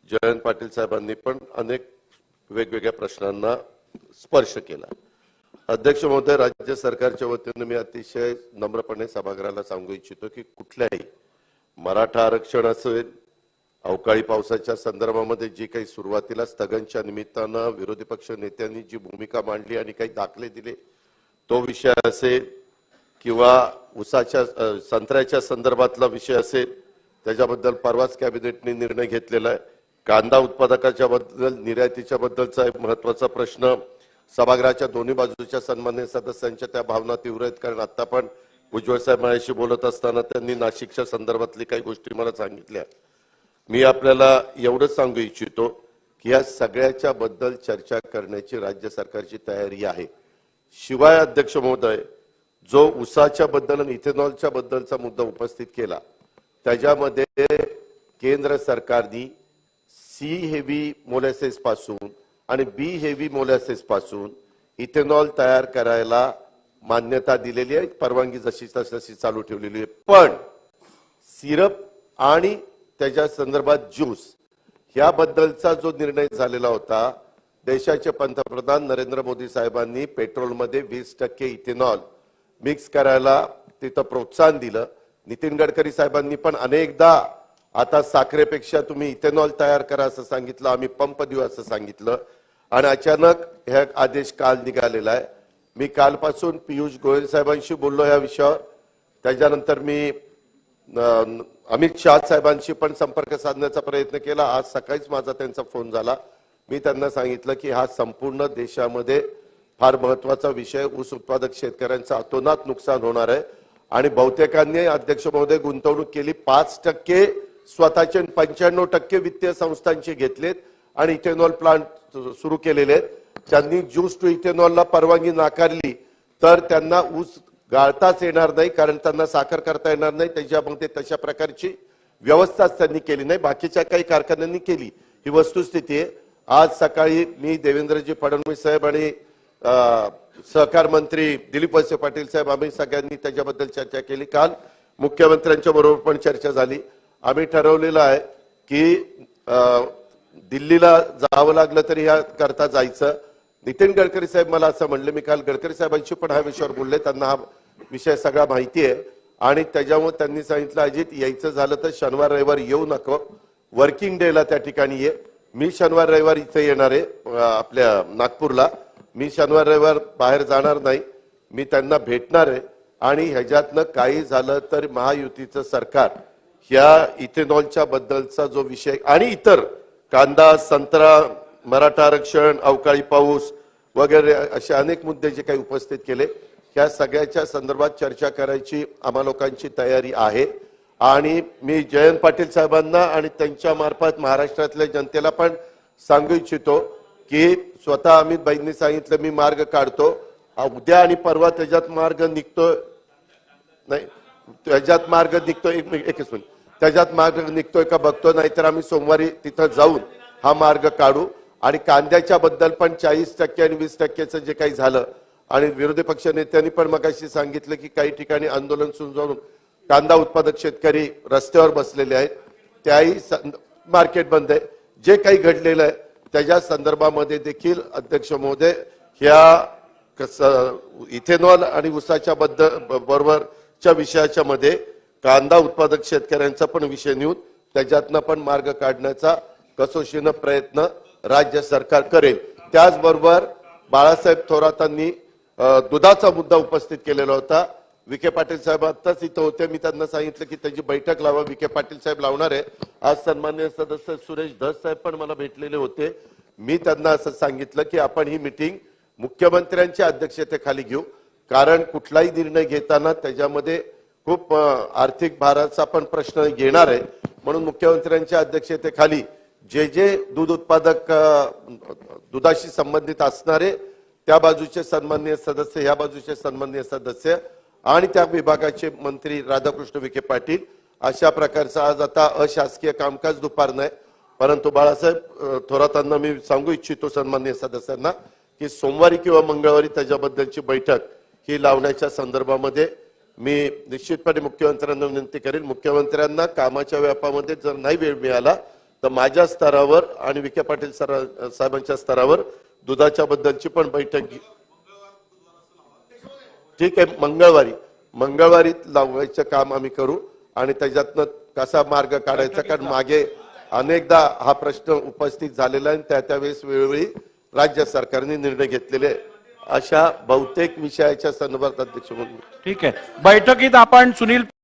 जयंत पाटील साहेबांनी पण अनेक वेगवेगळ्या प्रश्नांना स्पर्श केला। अध्यक्ष महोदय, राज्य सरकारच्या वतीने मी अतिशय नम्रपणे सभागृहाला सांगू इच्छितो की कुठल्याही मराठा आरक्षण असेल, अवकाळी पावसाच्या संदर्भामध्ये जी काही सुरुवातीला स्थगनच्या निमित्तानं विरोधी पक्ष नेत्यांनी जी भूमिका मांडली आणि काही दाखले दिले तो विषय असेल किंवा उसाच्या संत्र्याच्या संदर्भातला विषय असेल, त्याच्याबद्दल परवाच कॅबिनेटने निर्णय घेतलेला आहे। कांदा उत्पादकाच्या बद्दल निर्यातीच्या बद्दलचा एक महत्त्वाचा प्रश्न सभागृहाच्या दोन्ही बाजूच्या सन्माननीय सदस्यांच्या त्या भावना तीव्र आहेत। कारण आता पण उज्ज्वल साहेब माझ्याशी बोलत असताना त्यांनी नाशिकच्या संदर्भातली काही गोष्टी मला सांगितल्या। मी आपल्याला एवढंच सांगू इच्छितो की या सगळ्याच्या बद्दल चर्चा करण्याची राज्य सरकारची तयारी आहे। शिवाय अध्यक्ष महोदय, जो उसाच्या बद्दल आणि इथेनॉलच्या बद्दलचा मुद्दा उपस्थित केला त्याच्यामध्ये केंद्र सरकारने सी हेवी मोलॅसेस पासून आणि बी हेवी मोलॅसेस पासून इथेनॉल तयार करायला मान्यता दिलेली आहे, परवानगी जशी तशी चालू ठेवलेली आहे। पण सिरप आणि त्याच्या संदर्भात ज्यूस याबद्दलचा जो निर्णय झालेला होता, देशाचे पंतप्रधान नरेंद्र मोदी साहेबांनी पेट्रोलमध्ये 20% इथेनॉल मिक्स करायला तिथं प्रोत्साहन दिलं। नितीन गडकरी साहेबांनी पण अनेकदा आता साखरेपेक्षा तुम्ही इथेनॉल तयार करा असं सांगितलं, आम्ही पंप देऊ असं सांगितलं आणि अचानक हे आदेश काल निघालेला आहे। मी कालपासून पियुष गोयल साहेबांशी बोललो या विषयावर, त्याच्यानंतर मी अमित शाह साहेबांशी पण संपर्क साधण्याचा प्रयत्न केला। आज सकाळीच माझा त्यांचा फोन झाला। मी त्यांना सांगितलं की हा संपूर्ण देशामध्ये फार महत्त्वाचा विषय, ऊस उत्पादक शेतकऱ्यांचं अतोनात नुकसान होणार आहे आणि बहुतेकांनी अध्यक्ष महोदय गुंतवणूक केली, 5% स्वतःचे 95% वित्तीय संस्थांचे घेतलेत आणि इथेनॉल प्लांट सुरू केलेले आहेत। त्यांनी ज्यूस टू इथेनॉलला परवानगी नाकारली तर त्यांना ऊस गाळताच येणार नाही, कारण त्यांना साखर करता येणार नाही। त्याच्यामध्ये तशा प्रकारची व्यवस्थाच त्यांनी केली नाही, बाकीच्या काही कारखान्यांनी केली। ही वस्तुस्थिती आहे। आज सकाळी मी देवेंद्रजी फडणवीस साहेब आणि सहकार मंत्री दिलीप वळसे पाटील साहेब आम्ही सगळ्यांनी त्याच्याबद्दल चर्चा केली। काल मुख्यमंत्र्यांच्या बरोबर पण चर्चा झाली। आम्ही ठरवलेलं आहे की दिल्लीला जावं लागलं तरी ह्या करता जायचं। नितीन गडकरी साहेब मला असं म्हणले, मी काल गडकरी साहेबांशी पण हा विषयावर बोलले, त्यांना हा विषय सगळा माहिती आहे आणि त्याच्यामुळे त्यांनी सांगितलं अजित यायचं झालं तर शनिवार रविवार येऊ नको, वर्किंग डेला त्या ठिकाणी ये। मी शनिवार रविवार इथे येणार आहे आपल्या नागपूरला, मी शनिवार रविवार बाहेर जाणार नाही, मी त्यांना भेटणार आहे आणि ह्याच्यातनं काही झालं तर महायुतीचं सरकार ह्या इथेनॉलच्या बद्दलचा जो विषय आणि इतर कांदा, संत्रा, मराठा आरक्षण, अवकाळी पाऊस वगैरे असे अनेक मुद्दे जे काही उपस्थित केले ह्या सगळ्याच्या संदर्भात चर्चा करायची आम्हा लोकांची तयारी आहे। आणि मी जयंत पाटील साहेबांना आणि त्यांच्या मार्फत महाराष्ट्रातल्या जनतेला पण सांगू इच्छितो की स्वतः अमित भाईंनी सांगितलं मी मार्ग काढतो, उद्या आणि परवा त्याच्यात मार्ग निघतो नाही, त्याच्यात मार्ग निघतो, एकच मिनिट, त्याच्यात मार्ग निघतोय का बघतो, नाहीतर आम्ही सोमवारी तिथं जाऊन हा मार्ग काढू। आणि कांद्याच्या बद्दल पण 40% आणि 20%चं जे काही झालं आणि विरोधी पक्ष नेत्यांनी पण मगाशी सांगितलं की काही ठिकाणी आंदोलन सुरू जाऊन कांदा उत्पादक शेतकरी रस्त्यावर बसलेले आहेत, त्याही मार्केट बंद आहे। जे काही घडलेलं आहे त्याच्या संदर्भामध्ये देखील अध्यक्ष महोदय ह्या इथेनॉल आणि उसाच्या बरोबरच्या विषयाच्या मध्ये कांदा उत्पादक शेतकऱ्यांचा पण विषय नेऊन त्याच्यातनं पण मार्ग काढण्याचा कसोशीनं प्रयत्न राज्य सरकार करेल। त्याचबरोबर बाळासाहेब थोरातांनी दुधाचा मुद्दा उपस्थित केलेला होता। विखे पाटील साहेब आताच इथं होते, मी त्यांना सांगितलं की त्याची बैठक लावा, विखे पाटील साहेब लावणार आहे। आज सन्माननीय सदस्य सुरेश धस साहेब पण मला भेटलेले होते। मी त्यांना असं सांगितलं की आपण ही मीटिंग मुख्यमंत्र्यांच्या अध्यक्षतेखाली घेऊ, कारण कुठलाही निर्णय घेताना त्याच्यामध्ये खूप आर्थिक भाराचा पण प्रश्न येणार आहे, म्हणून मुख्यमंत्र्यांच्या अध्यक्षतेखाली जे जे दूध उत्पादक दुधाशी संबंधित असणारे त्या बाजूचे सन्माननीय सदस्य, या बाजूचे सन्माननीय सदस्य आणि त्या विभागाचे मंत्री राधाकृष्ण विखे पाटील अशा प्रकारचं आज आता अशासकीय कामकाज दुपार नाही, परंतु बाळासाहेब थोरातांना मी सांगू इच्छितो सन्माननीय सदस्यांना की सोमवारी किंवा मंगळवारी त्याच्याबद्दलची बैठक ही लावण्याच्या संदर्भामध्ये मी निश्चितपणे मुख्यमंत्र्यांना विनंती करेन। मुख्यमंत्र्यांना कामाच्या व्यापामध्ये जर नाही वेळ मिळाला तर माझ्या स्तरावर आणि विखे पाटील साहेबांच्या स्तरावर दुधाच्या बद्दलची पण बैठक ठीक आहे. मंगळवारी लावायचं काम आम्ही करू आणि त्याच्यातनं कसा मार्ग काढायचा, कारण मागे अनेकदा हा प्रश्न उपस्थित झालेला आहे. त्यावेळेस वेळोवेळी राज्य सरकारने निर्णय घेतलेले अशा बहुतेक विषयाच्या संदर्भात अध्यक्ष म्हणून ठीक आहे. बैठकीत आपण सुनील